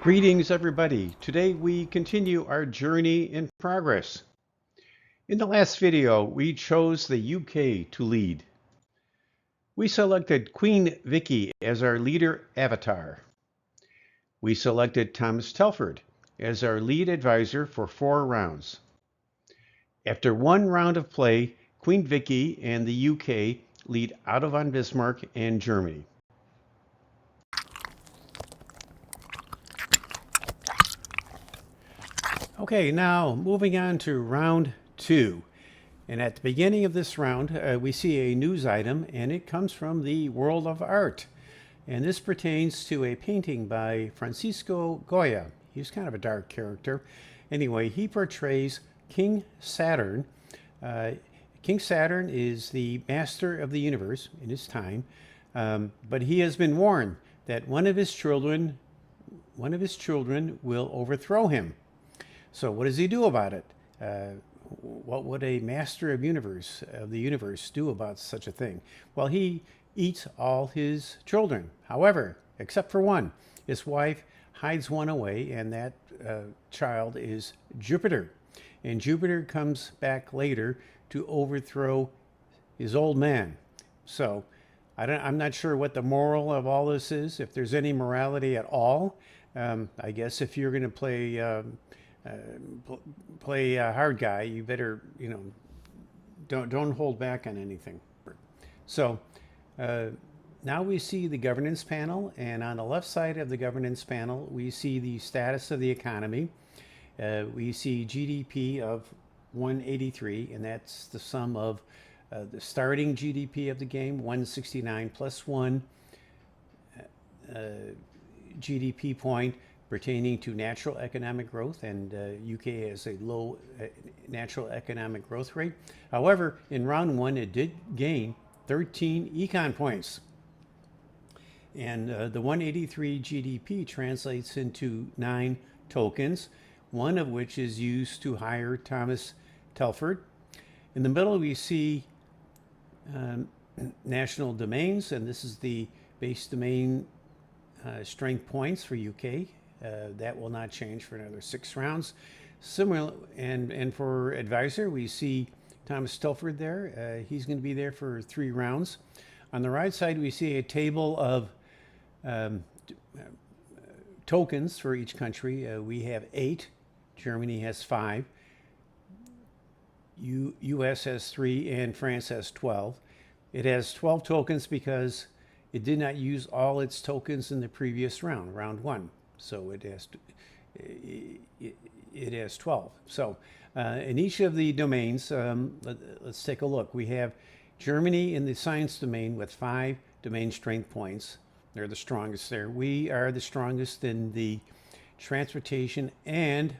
Greetings, everybody. Today we continue our journey in progress. In the last video, we chose the UK to lead. We selected Queen Vicky as our leader avatar. We selected Thomas Telford as our lead advisor for 4 rounds. After 1 round of play, Queen Vicky and the UK lead Otto von Bismarck and Germany. Okay, now moving on to round 2. And at the beginning of this round, we see a news item, and it comes from the world of art. And this pertains to a painting by Francisco Goya. He's kind of a dark character. Anyway, he portrays King Saturn. King Saturn is the master of the universe in his time, but he has been warned that one of his children will overthrow him. So what does he do about it? What would a master of the universe do about such a thing? Well, he eats all his children. However, except for one, his wife hides one away, and that child is Jupiter. And Jupiter comes back later to overthrow his old man. So I'm not sure what the moral of all this is, if there's any morality at all. I guess if you're going to play a hard guy, you better, don't hold back on anything. So now we see the governance panel, and on the left side of the governance panel, we see the status of the economy. We see GDP of 183, and that's the sum of the starting GDP of the game, 169 plus 1 GDP point pertaining to natural economic growth, and UK has a low natural economic growth rate. However, in round 1, it did gain 13 econ points. And the 183 GDP translates into 9 tokens, one of which is used to hire Thomas Telford. In the middle, we see national domains, and this is the base domain strength points for UK. That will not change for another 6 rounds. Similar, and for advisor, we see Thomas Telford there. He's going to be there for 3 rounds. On the right side, we see a table of tokens for each country. We have 8. Germany has 5. US has 3, and France has 12. It has 12 tokens because it did not use all its tokens in the previous round, round 1. So it has 12. So in each of the domains, let's take a look. We have Germany in the science domain with 5 domain strength points. They're the strongest there. We are the strongest in the transportation and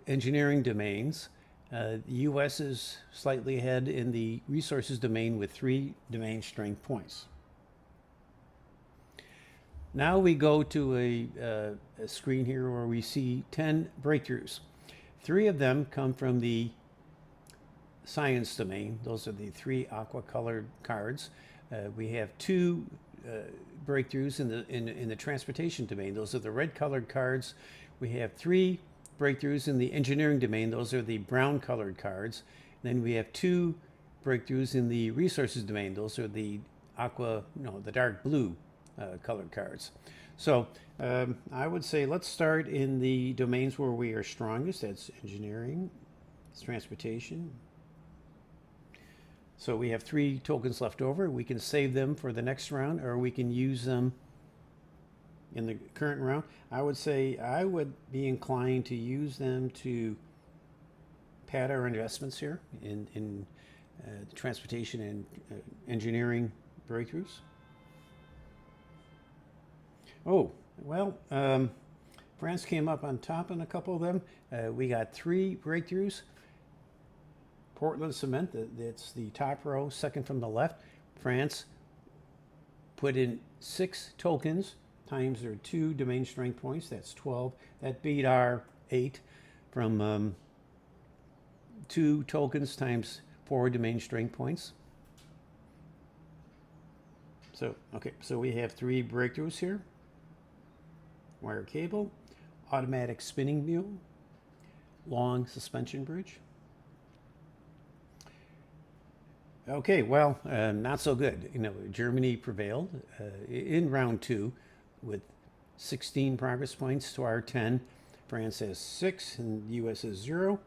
engineering domains. The US is slightly ahead in the resources domain with 3 domain strength points. Now we go to a screen here where we see 10 breakthroughs. 3 of them come from the science domain. Those are the 3 aqua colored cards. We have 2 breakthroughs in the transportation domain. Those are the red colored cards. We have 3 breakthroughs in the engineering domain. Those are the brown colored cards. Then we have 2 breakthroughs in the resources domain. Those are the the dark blue colored cards. So I would say let's start in the domains where we are strongest. That's engineering, transportation. So we have 3 tokens left over. We can save them for the next round, or we can use them in the current round. I would say I would be inclined to use them to pad our investments here in transportation and engineering breakthroughs. Oh, well, France came up on top on a couple of them. We got 3 breakthroughs. Portland Cement, that's the top row, second from the left. France put in 6 tokens times their 2 domain strength points. That's 12. That beat our 8 from 2 tokens times 4 domain strength points. So, okay, so we have 3 breakthroughs here. wire cable, automatic spinning mule, long suspension bridge. Okay, well, not so good. Germany prevailed in round two with 16 progress points to our 10. France has 6 and the US has 0.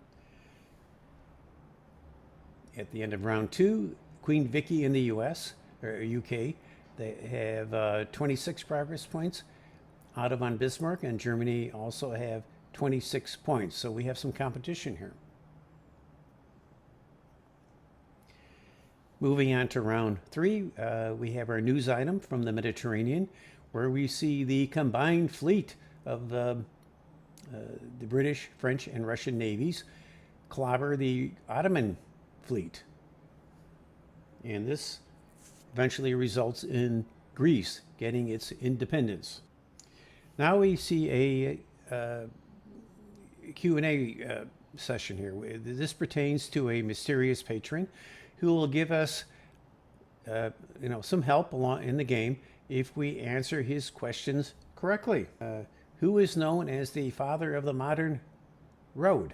At the end of round two, Queen Vicky in the US, or UK, they have 26 progress points. Otto von Bismarck and Germany also have 26 points. So we have some competition here. Moving on to round three, we have our news item from the Mediterranean, where we see the combined fleet of the British, French, and Russian navies clobber the Ottoman fleet. And this eventually results in Greece getting its independence. Now we see a Q&A session here. This pertains to a mysterious patron who will give us some help along in the game if we answer his questions correctly. Who is known as the father of the modern road?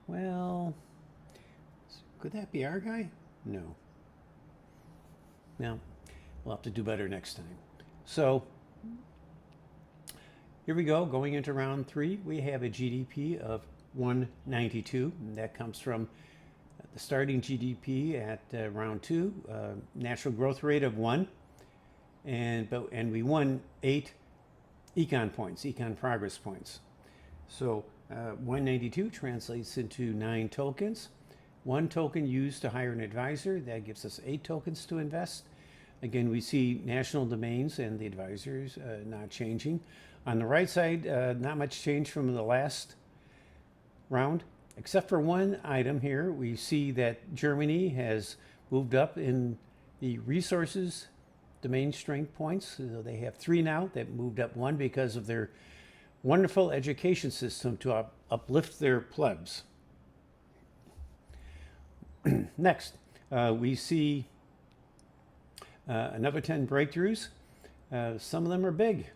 Well, could that be our guy? No. Well, we'll have to do better next time. So here we go. Going into round three, we have a GDP of 192. And that comes from the starting GDP at round two, natural growth rate of 1, and we won 8 econ points, econ progress points. So 192 translates into 9 tokens. 1 token used to hire an advisor, that gives us 8 tokens to invest. Again, we see national domains and the advisors not changing. On the right side, not much change from the last round. Except for one item here, we see that Germany has moved up in the resources domain strength points. So they have 3 now. They've moved up 1 because of their wonderful education system to uplift their plebs. Next, we see another 10 breakthroughs. Some of them are big.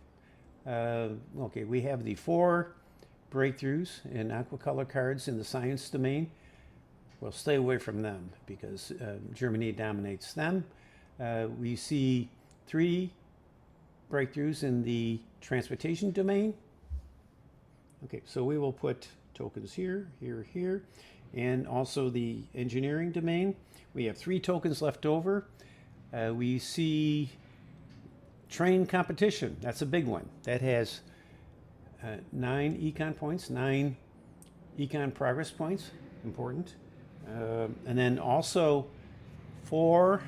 Okay, we have the 4 breakthroughs in aquacolor cards in the science domain. We'll stay away from them because Germany dominates them. We see 3 breakthroughs in the transportation domain. Okay, so we will put tokens here, here, here, and also the engineering domain. We have 3 tokens left over. We see train competition. That's a big one. That has 9 econ points, 9 econ progress points, important. And then also 4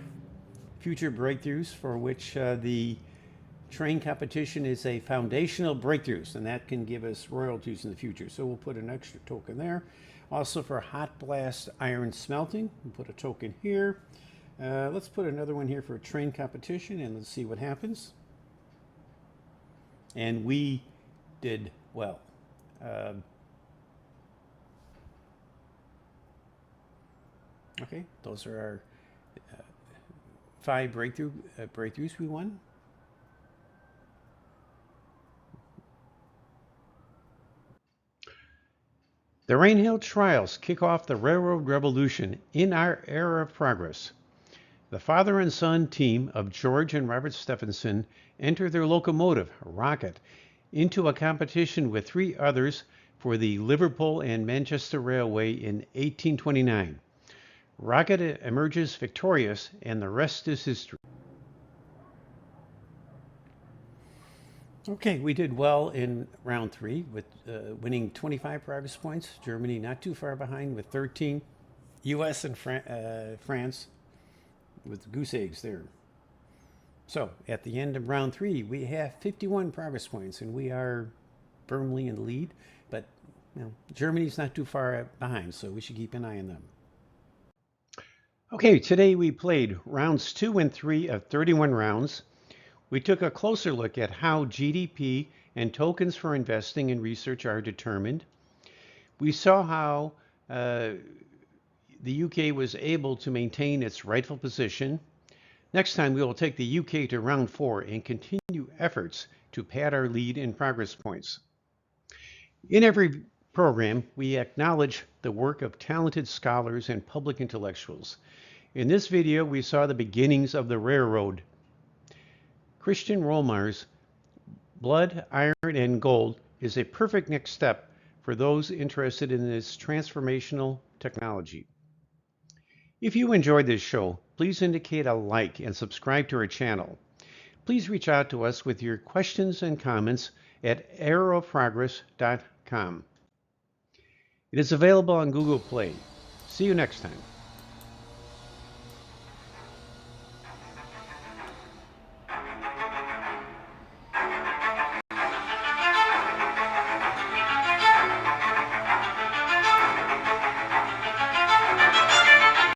future breakthroughs for which the train competition is a foundational breakthroughs, and that can give us royalties in the future. So we'll put an extra token there. Also for hot blast iron smelting, we'll put a token here. Let's put another one here for train competition, and let's see what happens. And we did well. Okay, those are our 5 breakthroughs we won. The Rainhill trials kick off the railroad revolution in our era of progress. The father and son team of George and Robert Stephenson enter their locomotive, Rocket, into a competition with 3 others for the Liverpool and Manchester Railway in 1829. Rocket emerges victorious, and the rest is history. Okay, we did well in round 3 with winning 25 progress points. Germany not too far behind with 13. US and France with goose eggs there. So at the end of round 3, we have 51 progress points, and we are firmly in the lead. But Germany's not too far behind, so we should keep an eye on them. Okay, today we played rounds 2 and 3 of 31 rounds. We took a closer look at how GDP and tokens for investing in research are determined. We saw how the UK was able to maintain its rightful position. Next time we will take the UK to round 4 and continue efforts to pad our lead and progress points. In every program, we acknowledge the work of talented scholars and public intellectuals. In this video, we saw the beginnings of the railroad. Christian Rollmar's Blood, Iron, and Gold is a perfect next step for those interested in this transformational technology. If you enjoyed this show, please indicate a like and subscribe to our channel. Please reach out to us with your questions and comments at arrowofprogress.com. It is available on Google Play. See you next time.